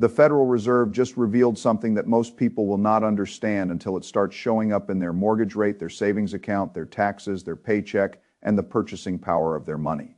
The Federal Reserve just revealed something that most people will not understand until it starts showing up in their mortgage rate, their savings account, their taxes, their paycheck, and the purchasing power of their money.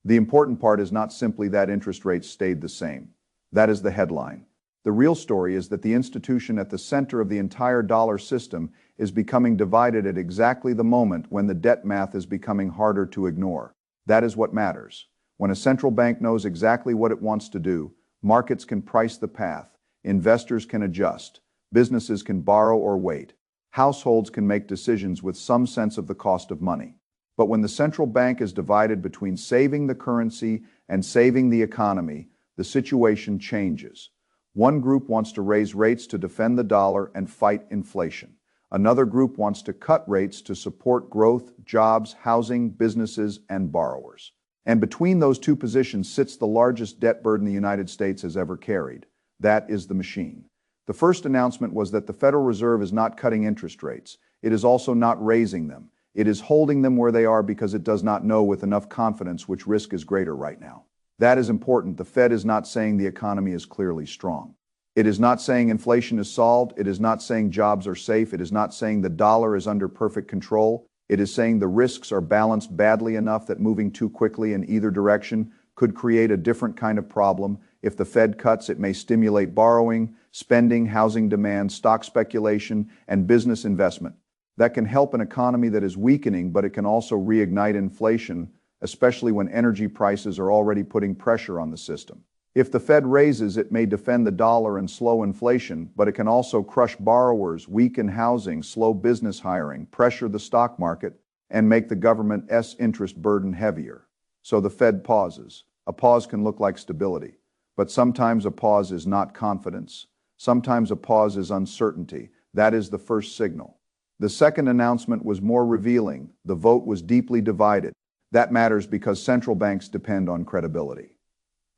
The important part is not simply that interest rates stayed the same. That is the headline. The real story is that the institution at the center of the entire dollar system is becoming divided at exactly the moment when the debt math is becoming harder to ignore. That is what matters. When a central bank knows exactly what it wants to do, markets can price the path, investors can adjust, businesses can borrow or wait, households can make decisions with some sense of the cost of money. But when the central bank is divided between saving the currency and saving the economy, the situation changes. One group wants to raise rates to defend the dollar and fight inflation. Another group wants to cut rates to support growth, jobs, housing, businesses, and borrowers. And between those two positions sits the largest debt burden the United States has ever carried. That is the machine. The first announcement was that the Federal Reserve is not cutting interest rates. It is also not raising them. It is holding them where they are because it does not know with enough confidence which risk is greater right now. That is important. The Fed is not saying the economy is clearly strong. It is not saying inflation is solved. It is not saying jobs are safe. It is not saying the dollar is under perfect control. It is saying the risks are balanced badly enough that moving too quickly in either direction could create a different kind of problem. If the Fed cuts, it may stimulate borrowing, spending, housing demand, stock speculation, and business investment. That can help an economy that is weakening, but it can also reignite inflation, especially when energy prices are already putting pressure on the system. If the Fed raises, it may defend the dollar and slow inflation, but it can also crush borrowers, weaken housing, slow business hiring, pressure the stock market, and make the government's interest burden heavier. So the Fed pauses. A pause can look like stability, but sometimes a pause is not confidence. Sometimes a pause is uncertainty. That is the first signal. The second announcement was more revealing. The vote was deeply divided. That matters because central banks depend on credibility.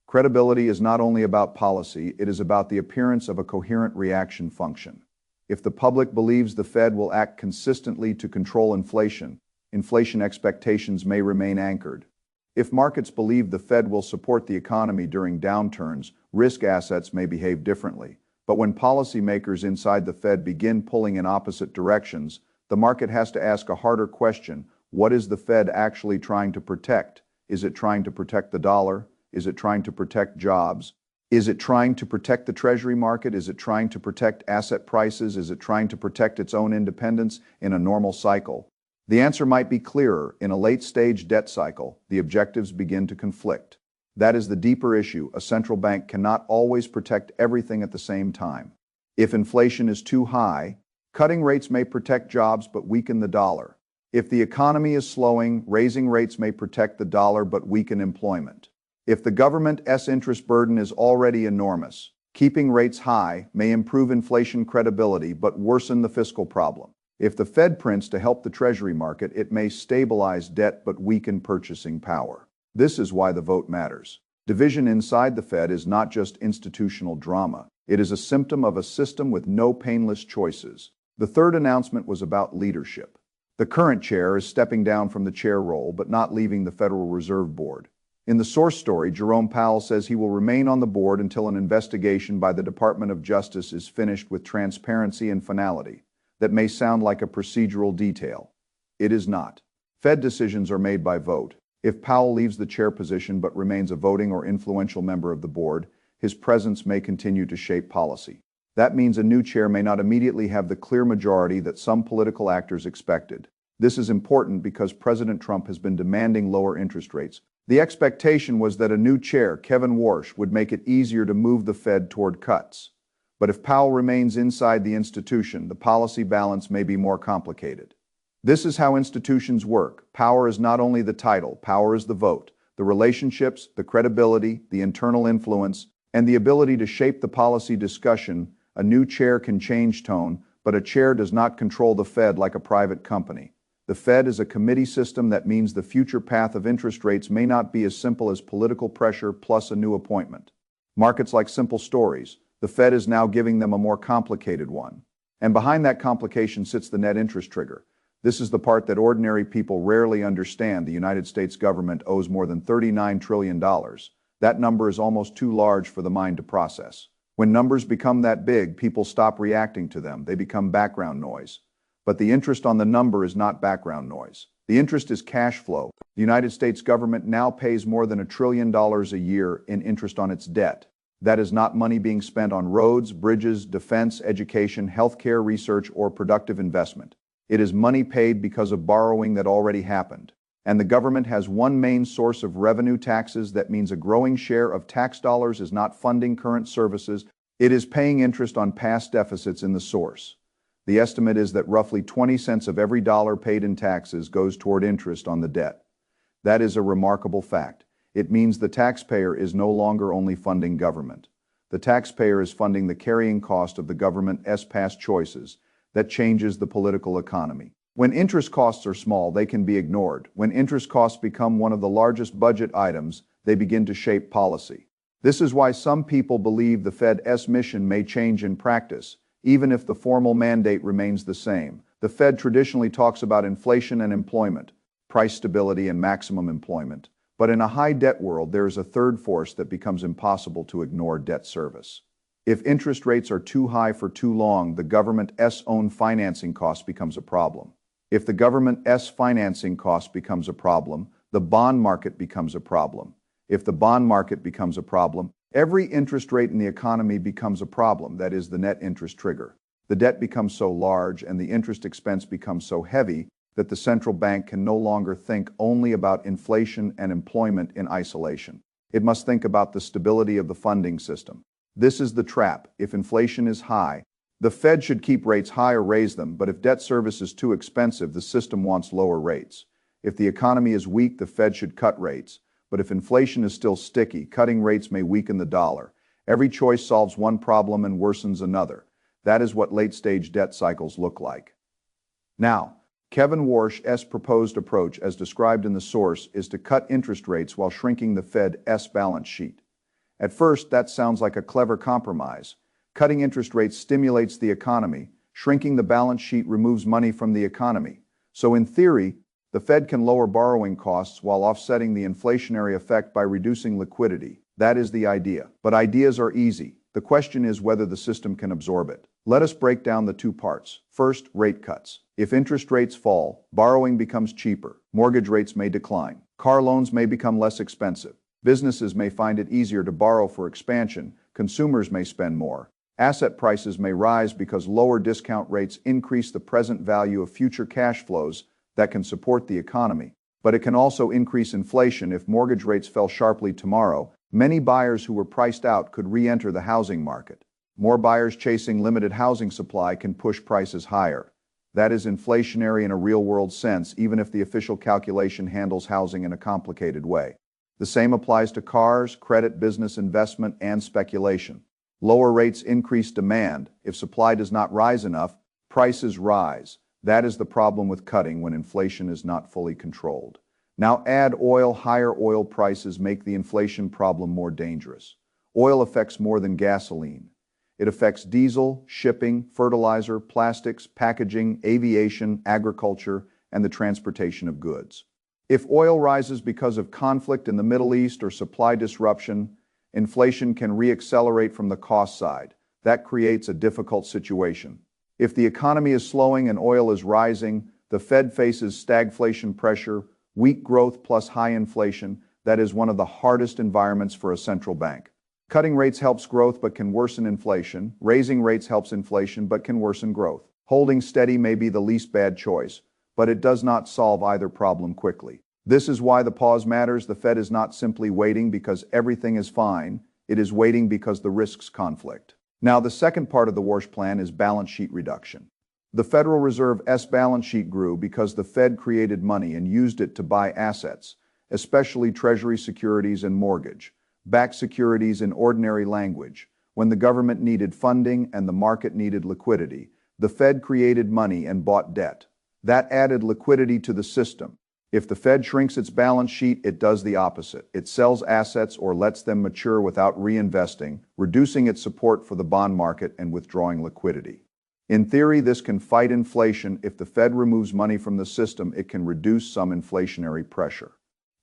Credibility is not only about policy, it is about the appearance of a coherent reaction function. If the public believes the Fed will act consistently to control inflation, inflation expectations may remain anchored. If markets believe the Fed will support the economy during downturns, risk assets may behave differently. But when policymakers inside the Fed begin pulling in opposite directions, the market has to ask a harder question. What is the Fed actually trying to protect? Is it trying to protect the dollar? Is it trying to protect jobs? Is it trying to protect the Treasury market? Is it trying to protect asset prices? Is it trying to protect its own independence in a normal cycle? The answer might be clearer. In a late-stage debt cycle, the objectives begin to conflict. That is the deeper issue. A central bank cannot always protect everything at the same time. If inflation is too high, cutting rates may protect jobs but weaken the dollar. If the economy is slowing, raising rates may protect the dollar but weaken employment. If the government's interest burden is already enormous, keeping rates high may improve inflation credibility but worsen the fiscal problem. If the Fed prints to help the Treasury market, it may stabilize debt but weaken purchasing power. This is why the vote matters. Division inside the Fed is not just institutional drama. It is a symptom of a system with no painless choices. The third announcement was about leadership. The current chair is stepping down from the chair role but not leaving the Federal Reserve Board. In the source story, Jerome Powell says he will remain on the board until an investigation by the Department of Justice is finished with transparency and finality. That may sound like a procedural detail. It is not. Fed decisions are made by vote. If Powell leaves the chair position but remains a voting or influential member of the board, his presence may continue to shape policy. That means a new chair may not immediately have the clear majority that some political actors expected. This is important because President Trump has been demanding lower interest rates. The expectation was that a new chair, Kevin Warsh, would make it easier to move the Fed toward cuts. But if Powell remains inside the institution, the policy balance may be more complicated. This is how institutions work. Power is not only the title, power is the vote, the relationships, the credibility, the internal influence, and the ability to shape the policy discussion. A new chair can change tone, but a chair does not control the Fed like a private company. The Fed is a committee system. That means the future path of interest rates may not be as simple as political pressure plus a new appointment. Markets like simple stories. The Fed is now giving them a more complicated one. And behind that complication sits the net interest trigger. This is the part that ordinary people rarely understand. The United States government owes more than $39 trillion. That number is almost too large for the mind to process. When numbers become that big, people stop reacting to them. They become background noise. But the interest on the number is not background noise. The interest is cash flow. The United States government now pays more than $1 trillion a year in interest on its debt. That is not money being spent on roads, bridges, defense, education, healthcare, research, or productive investment. It is money paid because of borrowing that already happened. And the government has one main source of revenue, taxes. That means a growing share of tax dollars is not funding current services. It is paying interest on past deficits in the source. The estimate is that roughly 20 cents of every dollar paid in taxes goes toward interest on the debt. That is a remarkable fact. It means the taxpayer is no longer only funding government. The taxpayer is funding the carrying cost of the government's past choices. That changes the political economy. When interest costs are small, they can be ignored. When interest costs become one of the largest budget items, they begin to shape policy. This is why some people believe the Fed's mission may change in practice, even if the formal mandate remains the same. The Fed traditionally talks about inflation and employment, price stability and maximum employment. But in a high-debt world, there is a third force that becomes impossible to ignore: debt service. If interest rates are too high for too long, the government's own financing cost becomes a problem. If the government's financing cost becomes a problem, the bond market becomes a problem. If the bond market becomes a problem, every interest rate in the economy becomes a problem. That is the net interest trigger. The debt becomes so large and the interest expense becomes so heavy that the central bank can no longer think only about inflation and employment in isolation. It must think about the stability of the funding system. This is the trap. If inflation is high, the Fed should keep rates high or raise them, but if debt service is too expensive, the system wants lower rates. If the economy is weak, the Fed should cut rates, but if inflation is still sticky, cutting rates may weaken the dollar. Every choice solves one problem and worsens another. That is what late-stage debt cycles look like. Now, Kevin Warsh's proposed approach, as described in the source, is to cut interest rates while shrinking the Fed's balance sheet. At first, that sounds like a clever compromise. Cutting interest rates stimulates the economy. Shrinking the balance sheet removes money from the economy. So in theory, the Fed can lower borrowing costs while offsetting the inflationary effect by reducing liquidity. That is the idea. But ideas are easy. The question is whether the system can absorb it. Let us break down the two parts. First, rate cuts. If interest rates fall, borrowing becomes cheaper. Mortgage rates may decline. Car loans may become less expensive. Businesses may find it easier to borrow for expansion. Consumers may spend more. Asset prices may rise because lower discount rates increase the present value of future cash flows that can support the economy. But it can also increase inflation. If mortgage rates fell sharply tomorrow, many buyers who were priced out could re-enter the housing market. More buyers chasing limited housing supply can push prices higher. That is inflationary in a real-world sense, even if the official calculation handles housing in a complicated way. The same applies to cars, credit, business investment, and speculation. Lower rates increase demand. If supply does not rise enough, prices rise. That is the problem with cutting when inflation is not fully controlled. Now add oil. Higher oil prices make the inflation problem more dangerous. Oil affects more than gasoline. It affects diesel, shipping, fertilizer, plastics, packaging, aviation, agriculture, and the transportation of goods. If oil rises because of conflict in the Middle East or supply disruption, inflation can re-accelerate from the cost side. That creates a difficult situation. If the economy is slowing and oil is rising, the Fed faces stagflation pressure, weak growth plus high inflation. That is one of the hardest environments for a central bank. Cutting rates helps growth but can worsen inflation. Raising rates helps inflation but can worsen growth. Holding steady may be the least bad choice, but it does not solve either problem quickly. This is why the pause matters. The Fed is not simply waiting because everything is fine. It is waiting because the risks conflict. Now, the second part of the Warsh plan is balance sheet reduction. The Federal Reserve's balance sheet grew because the Fed created money and used it to buy assets, especially Treasury securities and mortgage-backed securities. In ordinary language, when the government needed funding and the market needed liquidity, the Fed created money and bought debt. That added liquidity to the system. If the Fed shrinks its balance sheet, it does the opposite. It sells assets or lets them mature without reinvesting, reducing its support for the bond market and withdrawing liquidity. In theory, this can fight inflation. If the Fed removes money from the system, it can reduce some inflationary pressure.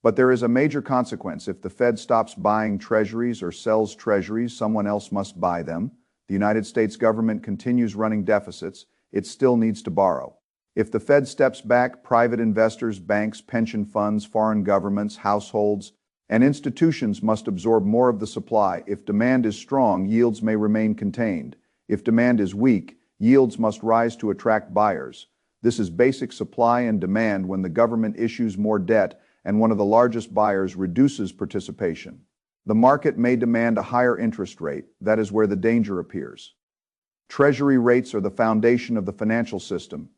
But there is a major consequence. If the Fed stops buying treasuries or sells treasuries, someone else must buy them. The United States government continues running deficits. It still needs to borrow. If the Fed steps back, private investors, banks, pension funds, foreign governments, households, and institutions must absorb more of the supply. If demand is strong, yields may remain contained. If demand is weak, yields must rise to attract buyers. This is basic supply and demand when the government issues more debt and one of the largest buyers reduces participation. The market may demand a higher interest rate. That is where the danger appears. Treasury rates are the foundation of the financial system.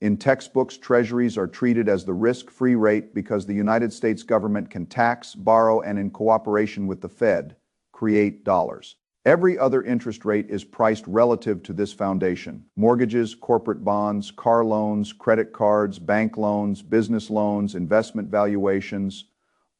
In textbooks, treasuries are treated as the risk-free rate because the United States government can tax, borrow, and in cooperation with the Fed, create dollars. Every other interest rate is priced relative to this foundation. Mortgages, corporate bonds, car loans, credit cards, bank loans, business loans, investment valuations,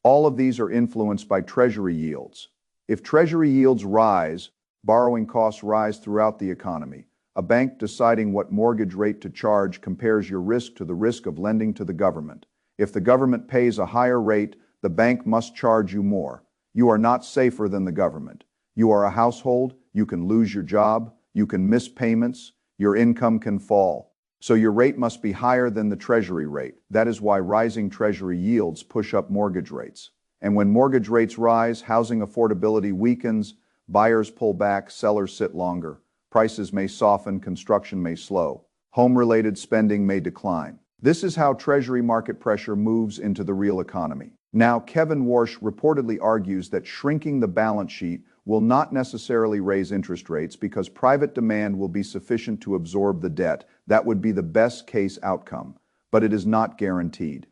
all of these are influenced by treasury yields. If treasury yields rise, borrowing costs rise throughout the economy. A bank deciding what mortgage rate to charge compares your risk to the risk of lending to the government. If the government pays a higher rate, the bank must charge you more. You are not safer than the government. You are a household, you can lose your job, you can miss payments, your income can fall. So your rate must be higher than the treasury rate. That is why rising treasury yields push up mortgage rates. And when mortgage rates rise, housing affordability weakens, buyers pull back, sellers sit longer. Prices may soften, construction may slow. Home-related spending may decline. This is how Treasury market pressure moves into the real economy. Now, Kevin Warsh reportedly argues that shrinking the balance sheet will not necessarily raise interest rates because private demand will be sufficient to absorb the debt. That would be the best case outcome, but it is not guaranteed.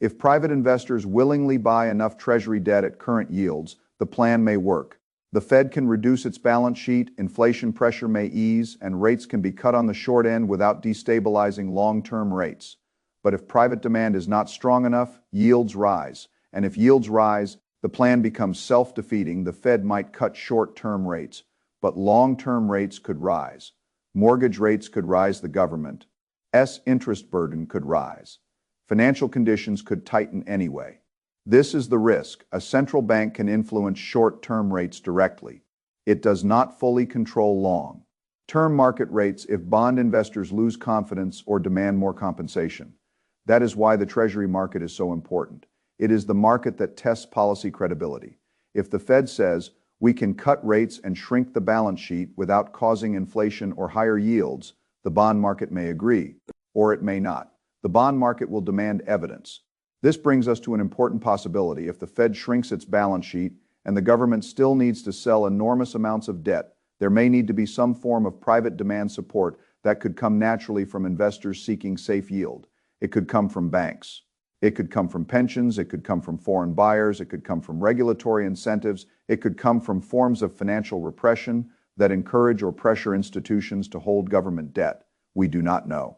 If private investors willingly buy enough Treasury debt at current yields, the plan may work. The Fed can reduce its balance sheet, inflation pressure may ease, and rates can be cut on the short end without destabilizing long-term rates. But if private demand is not strong enough, yields rise. And if yields rise, the plan becomes self-defeating. The Fed might cut short-term rates, but long-term rates could rise. Mortgage rates could rise. The government's interest burden could rise. Financial conditions could tighten anyway. This is the risk. A central bank can influence short-term rates directly. It does not fully control long-term market rates if bond investors lose confidence or demand more compensation. That is why the Treasury market is so important. It is the market that tests policy credibility. If the Fed says, we can cut rates and shrink the balance sheet without causing inflation or higher yields, the bond market may agree, or it may not. The bond market will demand evidence. This brings us to an important possibility. If the Fed shrinks its balance sheet and the government still needs to sell enormous amounts of debt, there may need to be some form of private demand support that could come naturally from investors seeking safe yield. It could come from banks. It could come from pensions. It could come from foreign buyers. It could come from regulatory incentives. It could come from forms of financial repression that encourage or pressure institutions to hold government debt. We do not know.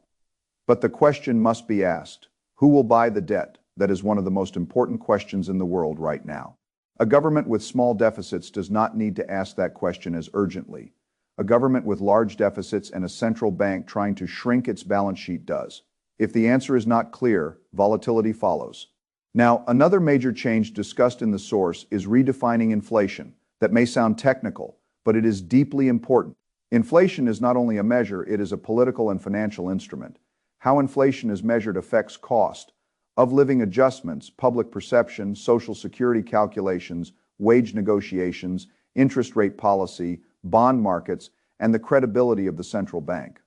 But the question must be asked, who will buy the debt? That is one of the most important questions in the world right now. A government with small deficits does not need to ask that question as urgently. A government with large deficits and a central bank trying to shrink its balance sheet does. If the answer is not clear, volatility follows. Now, another major change discussed in the source is redefining inflation. That may sound technical, but it is deeply important. Inflation is not only a measure, it is a political and financial instrument. How inflation is measured affects cost of living adjustments, public perception, Social Security calculations, wage negotiations, interest rate policy, bond markets, and the credibility of the central bank.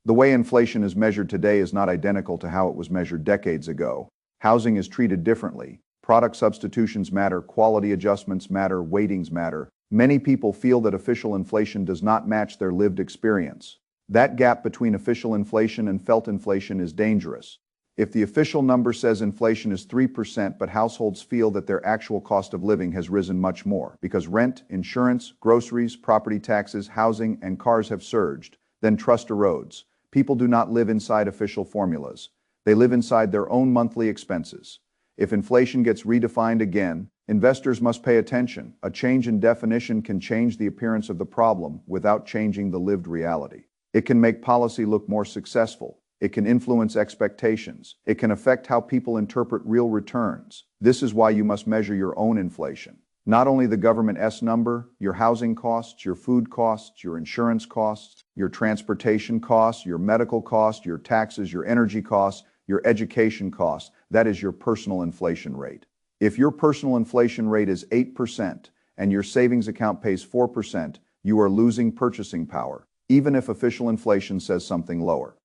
The way inflation is measured today is not identical to how it was measured decades ago. Housing is treated differently. Product substitutions matter, quality adjustments matter, weightings matter. Many people feel that official inflation does not match their lived experience. That gap between official inflation and felt inflation is dangerous. If the official number says inflation is 3%, but households feel that their actual cost of living has risen much more because rent, insurance, groceries, property taxes, housing, and cars have surged, then trust erodes. People do not live inside official formulas. They live inside their own monthly expenses. If inflation gets redefined again, investors must pay attention. A change in definition can change the appearance of the problem without changing the lived reality. It can make policy look more successful. It can influence expectations. It can affect how people interpret real returns. This is why you must measure your own inflation. Not only the government S number, your housing costs, your food costs, your insurance costs, your transportation costs, your medical costs, your taxes, your energy costs, your education costs. That is your personal inflation rate. If your personal inflation rate is 8% and your savings account pays 4%, you are losing purchasing power, even if official inflation says something lower.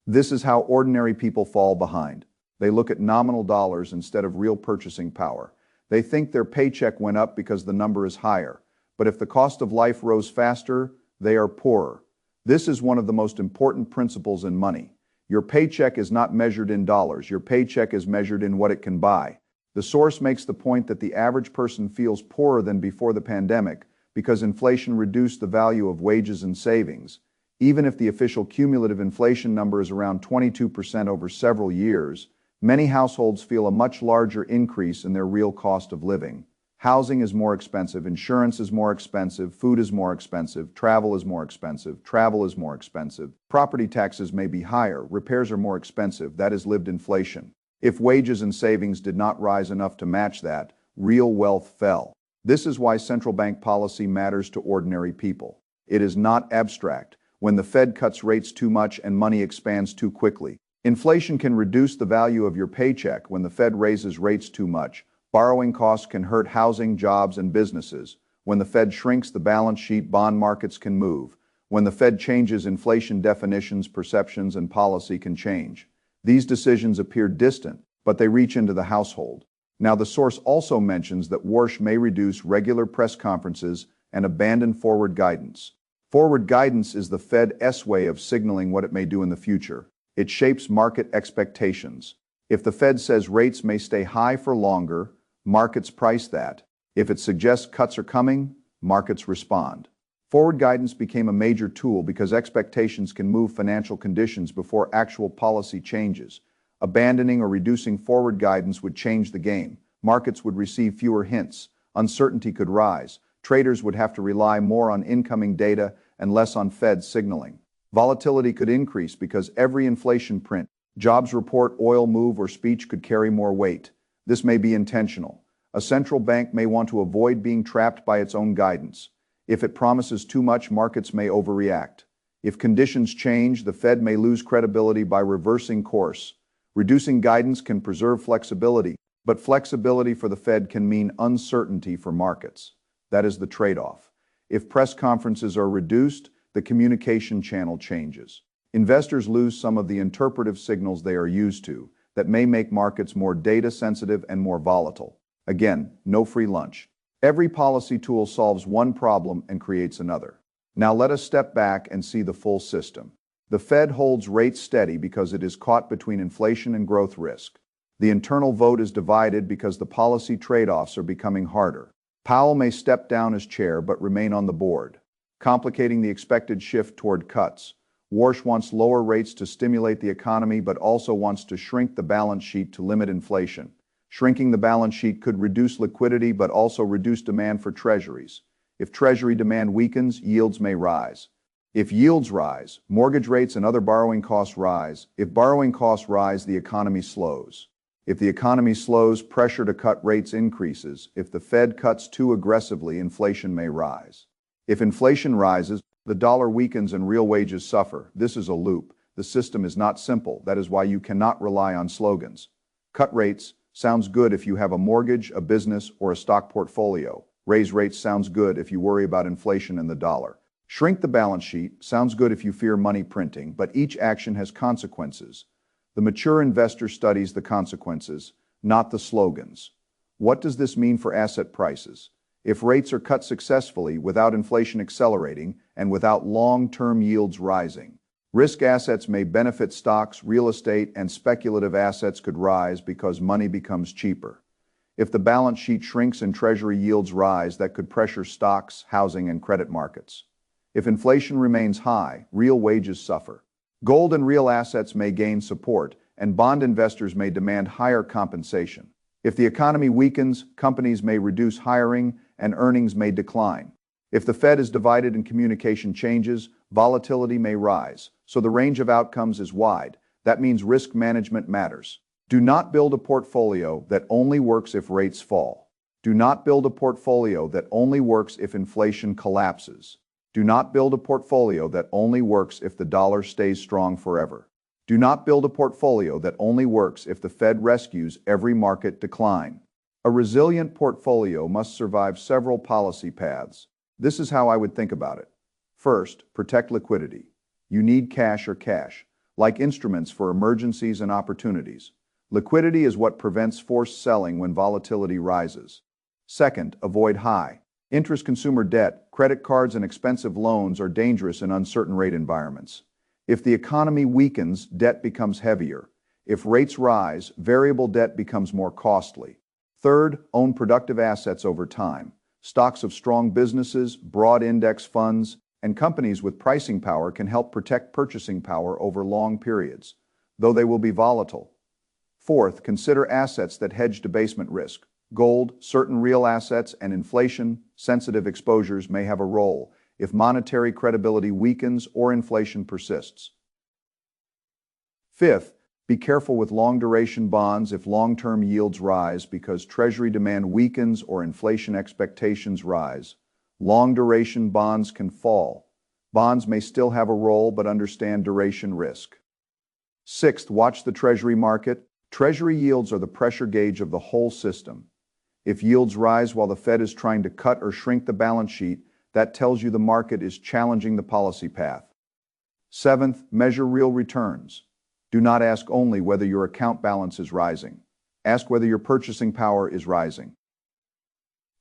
This is how ordinary people fall behind. They look at nominal dollars instead of real purchasing power. They think their paycheck went up because the number is higher. But if the cost of life rose faster, they are poorer. This is one of the most important principles in money. Your paycheck is not measured in dollars. Your paycheck is measured in what it can buy. The source makes the point that the average person feels poorer than before the pandemic because inflation reduced the value of wages and savings. Even if the official cumulative inflation number is around 22% over several years, many households feel a much larger increase in their real cost of living. Housing is more expensive, insurance is more expensive, food is more expensive, travel is more expensive, property taxes may be higher, repairs are more expensive. That is lived inflation. If wages and savings did not rise enough to match that, real wealth fell. This is why central bank policy matters to ordinary people. It is not abstract. When the Fed cuts rates too much and money expands too quickly, inflation can reduce the value of your paycheck. When the Fed raises rates too much, borrowing costs can hurt housing, jobs, and businesses. When the Fed shrinks the balance sheet, bond markets can move. When the Fed changes inflation definitions, perceptions, and policy can change. These decisions appear distant, but they reach into the household. Now, the source also mentions that Warsh may reduce regular press conferences and abandon forward guidance. Forward guidance is the Fed's way of signaling what it may do in the future. It shapes market expectations. If the Fed says rates may stay high for longer, markets price that. If it suggests cuts are coming, markets respond. Forward guidance became a major tool because expectations can move financial conditions before actual policy changes. Abandoning or reducing forward guidance would change the game. Markets would receive fewer hints. Uncertainty could rise. Traders would have to rely more on incoming data and less on Fed signaling. Volatility could increase because every inflation print, jobs report, oil move, or speech could carry more weight. This may be intentional. A central bank may want to avoid being trapped by its own guidance. If it promises too much, markets may overreact. If conditions change, the Fed may lose credibility by reversing course. Reducing guidance can preserve flexibility, but flexibility for the Fed can mean uncertainty for markets. That is the trade-off. If press conferences are reduced, the communication channel changes. Investors lose some of the interpretive signals they are used to that may make markets more data-sensitive and more volatile. Again, no free lunch. Every policy tool solves one problem and creates another. Now let us step back and see the full system. The Fed holds rates steady because it is caught between inflation and growth risk. The internal vote is divided because the policy trade-offs are becoming harder. Powell may step down as chair but remain on the board, complicating the expected shift toward cuts. Warsh wants lower rates to stimulate the economy but also wants to shrink the balance sheet to limit inflation. Shrinking the balance sheet could reduce liquidity but also reduce demand for treasuries. If treasury demand weakens, yields may rise. If yields rise, mortgage rates and other borrowing costs rise. If borrowing costs rise, the economy slows. If the economy slows, pressure to cut rates increases. If the Fed cuts too aggressively, inflation may rise. If inflation rises, the dollar weakens and real wages suffer. This is a loop. The system is not simple. That is why you cannot rely on slogans. Cut rates sounds good if you have a mortgage, a business, or a stock portfolio. Raise rates sounds good if you worry about inflation and the dollar. Shrink the balance sheet sounds good if you fear money printing, but each action has consequences. The mature investor studies the consequences, not the slogans. What does this mean for asset prices? If rates are cut successfully without inflation accelerating and without long-term yields rising, risk assets may benefit. Stocks, real estate, and speculative assets could rise because money becomes cheaper. If the balance sheet shrinks and treasury yields rise, that could pressure stocks, housing, and credit markets. If inflation remains high, real wages suffer. Gold and real assets may gain support, and bond investors may demand higher compensation. If the economy weakens, companies may reduce hiring and earnings may decline. If the Fed is divided and communication changes, volatility may rise. So the range of outcomes is wide. That means risk management matters. Do not build a portfolio that only works if rates fall. Do not build a portfolio that only works if inflation collapses. Do not build a portfolio that only works if the dollar stays strong forever. Do not build a portfolio that only works if the Fed rescues every market decline. A resilient portfolio must survive several policy paths. This is how I would think about it. First, protect liquidity. You need cash or cash, like instruments for emergencies and opportunities. Liquidity is what prevents forced selling when volatility rises. Second, avoid high interest consumer debt. Credit cards and expensive loans are dangerous in uncertain rate environments. If the economy weakens, debt becomes heavier. If rates rise, variable debt becomes more costly. Third, own productive assets over time. Stocks of strong businesses, broad index funds, and companies with pricing power can help protect purchasing power over long periods, though they will be volatile. Fourth, consider assets that hedge debasement risk. Gold, certain real assets, and inflation-sensitive exposures may have a role if monetary credibility weakens or inflation persists. Fifth, be careful with long-duration bonds if long-term yields rise because Treasury demand weakens or inflation expectations rise. Long-duration bonds can fall. Bonds may still have a role, but understand duration risk. Sixth, watch the Treasury market. Treasury yields are the pressure gauge of the whole system. If yields rise while the Fed is trying to cut or shrink the balance sheet, that tells you the market is challenging the policy path. Seventh, measure real returns. Do not ask only whether your account balance is rising. Ask whether your purchasing power is rising.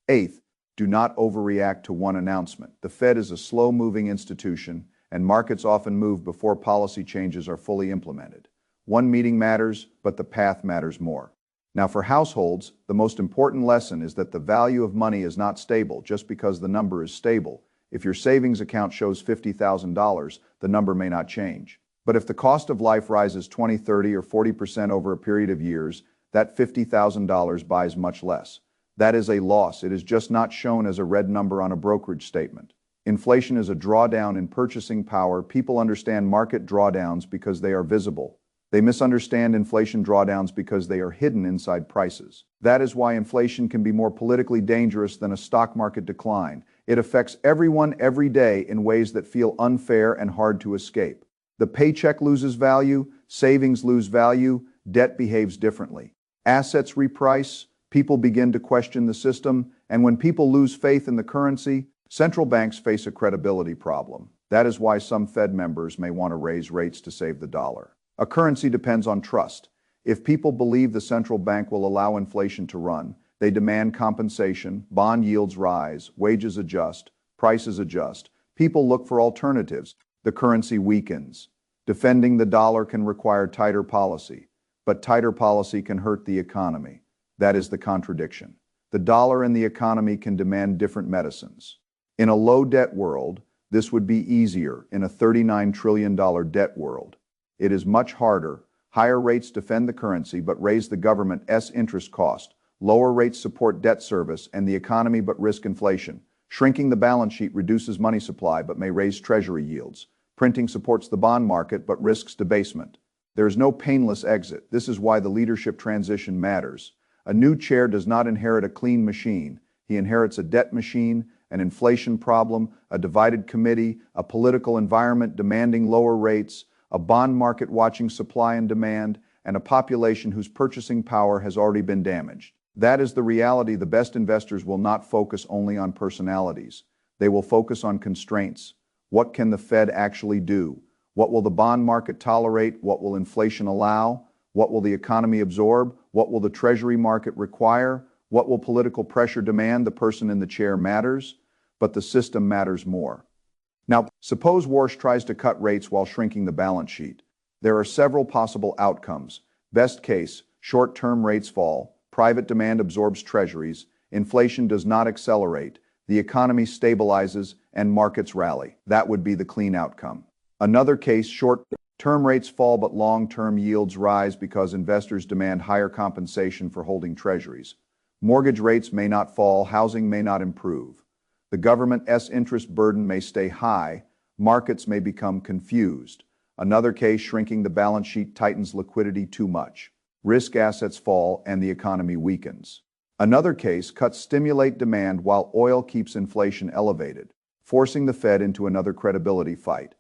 Eighth, do not overreact to one announcement. The Fed is a slow-moving institution, and markets often move before policy changes are fully implemented. One meeting matters, but the path matters more. Now, for households, the most important lesson is that the value of money is not stable just because the number is stable. If your savings account shows $50,000, the number may not change. But if the cost of life rises 20, 30, or 40% over a period of years, that $50,000 buys much less. That is a loss. It is just not shown as a red number on a brokerage statement. Inflation is a drawdown in purchasing power. People understand market drawdowns because they are visible. They misunderstand inflation drawdowns because they are hidden inside prices. That is why inflation can be more politically dangerous than a stock market decline. It affects everyone every day in ways that feel unfair and hard to escape. The paycheck loses value, savings lose value, debt behaves differently. Assets reprice, people begin to question the system, and when people lose faith in the currency, central banks face a credibility problem. That is why some Fed members may want to raise rates to save the dollar. A currency depends on trust. If people believe the central bank will allow inflation to run, they demand compensation, bond yields rise, wages adjust, prices adjust. People look for alternatives. The currency weakens. Defending the dollar can require tighter policy, but tighter policy can hurt the economy. That is the contradiction. The dollar and the economy can demand different medicines. In a low-debt world, this would be easier. In a $39 trillion debt world, it is much harder. Higher rates defend the currency but raise the government's interest cost. Lower rates support debt service and the economy but risk inflation. Shrinking the balance sheet reduces money supply but may raise Treasury yields. Printing supports the bond market but risks debasement. There is no painless exit. This is why the leadership transition matters. A new chair does not inherit a clean machine. He inherits a debt machine, an inflation problem, a divided committee, a political environment demanding lower rates, a bond market watching supply and demand, and a population whose purchasing power has already been damaged. That is the reality. The best investors will not focus only on personalities. They will focus on constraints. What can the Fed actually do? What will the bond market tolerate? What will inflation allow? What will the economy absorb? What will the Treasury market require? What will political pressure demand? The person in the chair matters, but the system matters more. Now, suppose Warsh tries to cut rates while shrinking the balance sheet. There are several possible outcomes. Best case, short-term rates fall, private demand absorbs treasuries, inflation does not accelerate, the economy stabilizes, and markets rally. That would be the clean outcome. Another case, short-term rates fall but long-term yields rise because investors demand higher compensation for holding treasuries. Mortgage rates may not fall, housing may not improve. The government's interest burden may stay high, markets may become confused. Another case, shrinking the balance sheet tightens liquidity too much. Risk assets fall and the economy weakens. Another case, cuts stimulate demand while oil keeps inflation elevated, forcing the Fed into another credibility fight.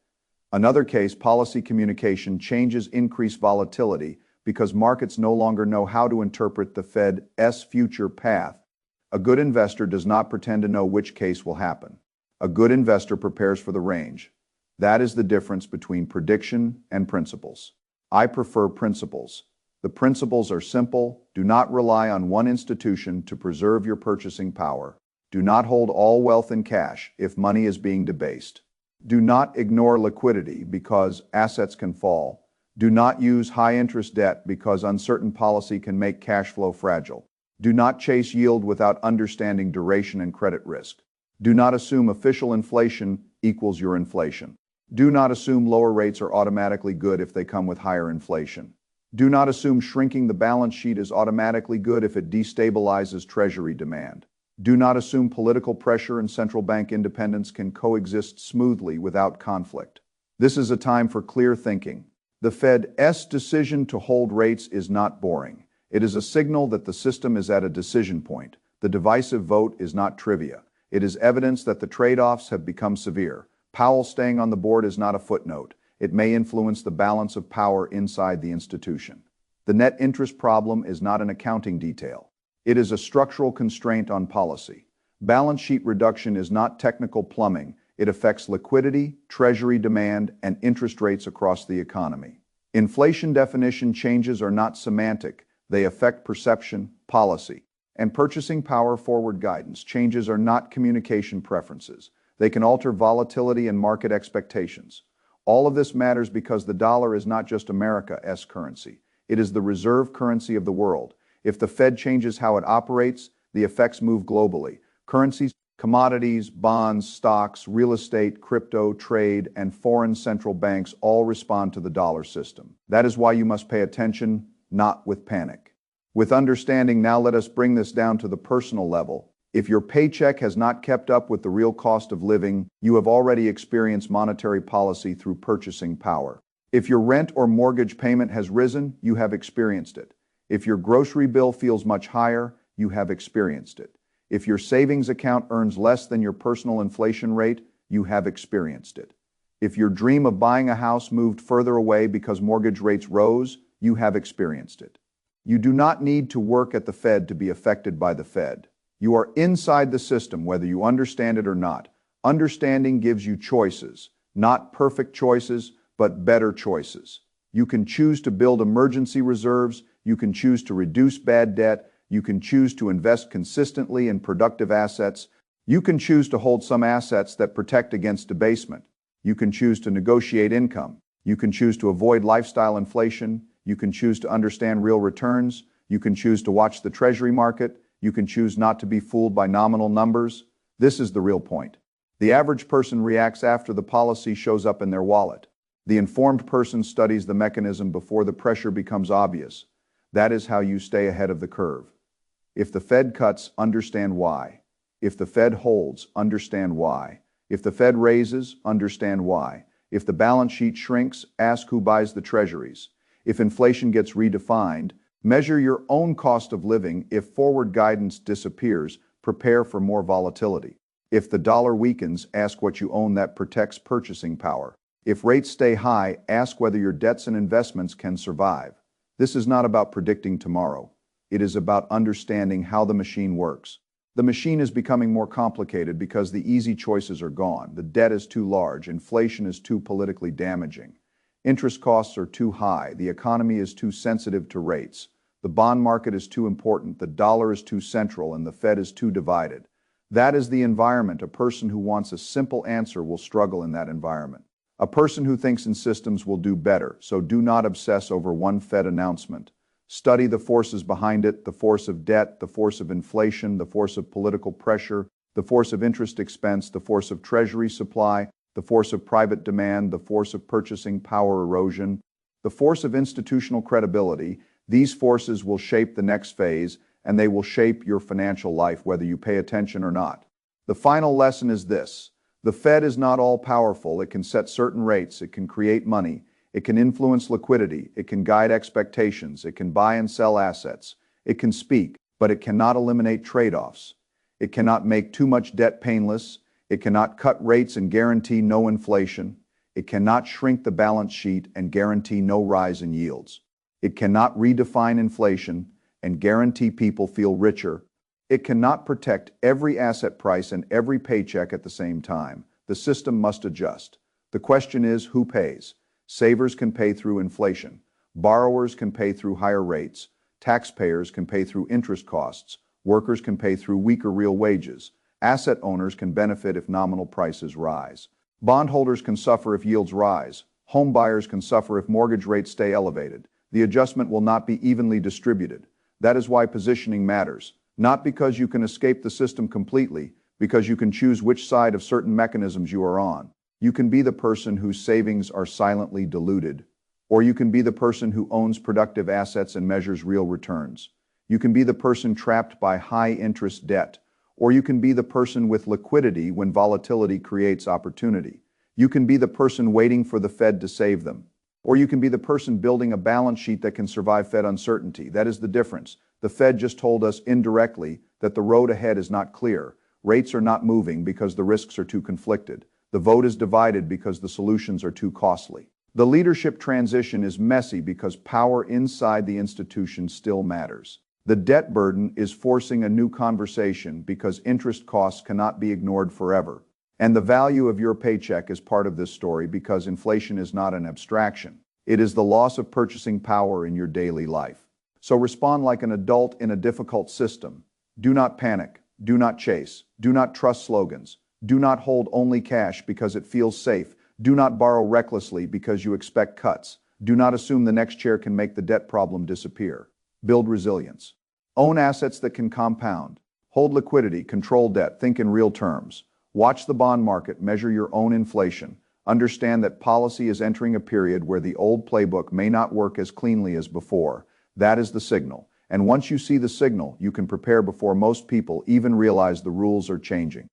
Another case, policy communication changes increase volatility because markets no longer know how to interpret the Fed's future path. A good investor does not pretend to know which case will happen. A good investor prepares for the range. That is the difference between prediction and principles. I prefer principles. The principles are simple. Do not rely on one institution to preserve your purchasing power. Do not hold all wealth in cash if money is being debased. Do not ignore liquidity because assets can fall. Do not use high-interest debt because uncertain policy can make cash flow fragile. Do not chase yield without understanding duration and credit risk. Do not assume official inflation equals your inflation. Do not assume lower rates are automatically good if they come with higher inflation. Do not assume shrinking the balance sheet is automatically good if it destabilizes Treasury demand. Do not assume political pressure and central bank independence can coexist smoothly without conflict. This is a time for clear thinking. The Fed's decision to hold rates is not boring. It is a signal that the system is at a decision point. The divisive vote is not trivia. It is evidence that the trade-offs have become severe. Powell staying on the board is not a footnote. It may influence the balance of power inside the institution. The net interest problem is not an accounting detail. It is a structural constraint on policy. Balance sheet reduction is not technical plumbing. It affects liquidity, Treasury demand, and interest rates across the economy. Inflation definition changes are not semantic. They affect perception, policy, and purchasing power forward guidance. Changes are not communication preferences. They can alter volatility and market expectations. All of this matters because the dollar is not just America's currency. It is the reserve currency of the world. If the Fed changes how it operates, the effects move globally. Currencies, commodities, bonds, stocks, real estate, crypto, trade, and foreign central banks all respond to the dollar system. That is why you must pay attention, not with panic. With understanding, now let us bring this down to the personal level. If your paycheck has not kept up with the real cost of living, you have already experienced monetary policy through purchasing power. If your rent or mortgage payment has risen, you have experienced it. If your grocery bill feels much higher, you have experienced it. If your savings account earns less than your personal inflation rate, you have experienced it. If your dream of buying a house moved further away because mortgage rates rose, you have experienced it. You do not need to work at the Fed to be affected by the Fed. You are inside the system, whether you understand it or not. Understanding gives you choices, not perfect choices, but better choices. You can choose to build emergency reserves. You can choose to reduce bad debt. You can choose to invest consistently in productive assets. You can choose to hold some assets that protect against debasement. You can choose to negotiate income. You can choose to avoid lifestyle inflation. You can choose to understand real returns. You can choose to watch the Treasury market. You can choose not to be fooled by nominal numbers. This is the real point. The average person reacts after the policy shows up in their wallet. The informed person studies the mechanism before the pressure becomes obvious. That is how you stay ahead of the curve. If the Fed cuts, understand why. If the Fed holds, understand why. If the Fed raises, understand why. If the balance sheet shrinks, ask who buys the treasuries. If inflation gets redefined, measure your own cost of living. If forward guidance disappears, prepare for more volatility. If the dollar weakens, ask what you own that protects purchasing power. If rates stay high, ask whether your debts and investments can survive. This is not about predicting tomorrow. It is about understanding how the machine works. The machine is becoming more complicated because the easy choices are gone. The debt is too large. Inflation is too politically damaging. Interest costs are too high. The economy is too sensitive to rates. The bond market is too important. The dollar is too central, and the Fed is too divided. That is the environment. A person who wants a simple answer will struggle in that environment. A person who thinks in systems will do better. So do not obsess over one Fed announcement. Study the forces behind it, the force of debt, the force of inflation, the force of political pressure, the force of interest expense, the force of Treasury supply, the force of private demand, the force of purchasing power erosion, the force of institutional credibility. These forces will shape the next phase, and they will shape your financial life, whether you pay attention or not. The final lesson is this. The Fed is not all-powerful. It can set certain rates. It can create money. It can influence liquidity. It can guide expectations. It can buy and sell assets. It can speak, but it cannot eliminate trade-offs. It cannot make too much debt painless. It cannot cut rates and guarantee no inflation. It cannot shrink the balance sheet and guarantee no rise in yields. It cannot redefine inflation and guarantee people feel richer. It cannot protect every asset price and every paycheck at the same time. The system must adjust. The question is, who pays? Savers can pay through inflation. Borrowers can pay through higher rates. Taxpayers can pay through interest costs. Workers can pay through weaker real wages. Asset owners can benefit if nominal prices rise. Bondholders can suffer if yields rise. Home buyers can suffer if mortgage rates stay elevated. The adjustment will not be evenly distributed. That is why positioning matters. Not because you can escape the system completely, because you can choose which side of certain mechanisms you are on. You can be the person whose savings are silently diluted, or you can be the person who owns productive assets and measures real returns. You can be the person trapped by high-interest debt, or you can be the person with liquidity when volatility creates opportunity. You can be the person waiting for the Fed to save them, or you can be the person building a balance sheet that can survive Fed uncertainty. That is the difference. The Fed just told us indirectly that the road ahead is not clear. Rates are not moving because the risks are too conflicted. The vote is divided because the solutions are too costly. The leadership transition is messy because power inside the institution still matters. The debt burden is forcing a new conversation because interest costs cannot be ignored forever. And the value of your paycheck is part of this story because inflation is not an abstraction. It is the loss of purchasing power in your daily life. So respond like an adult in a difficult system. Do not panic. Do not chase. Do not trust slogans. Do not hold only cash because it feels safe. Do not borrow recklessly because you expect cuts. Do not assume the next chair can make the debt problem disappear. Build resilience. Own assets that can compound. Hold liquidity, control debt, think in real terms. Watch the bond market, measure your own inflation. Understand that policy is entering a period where the old playbook may not work as cleanly as before. That is the signal. And once you see the signal, you can prepare before most people even realize the rules are changing.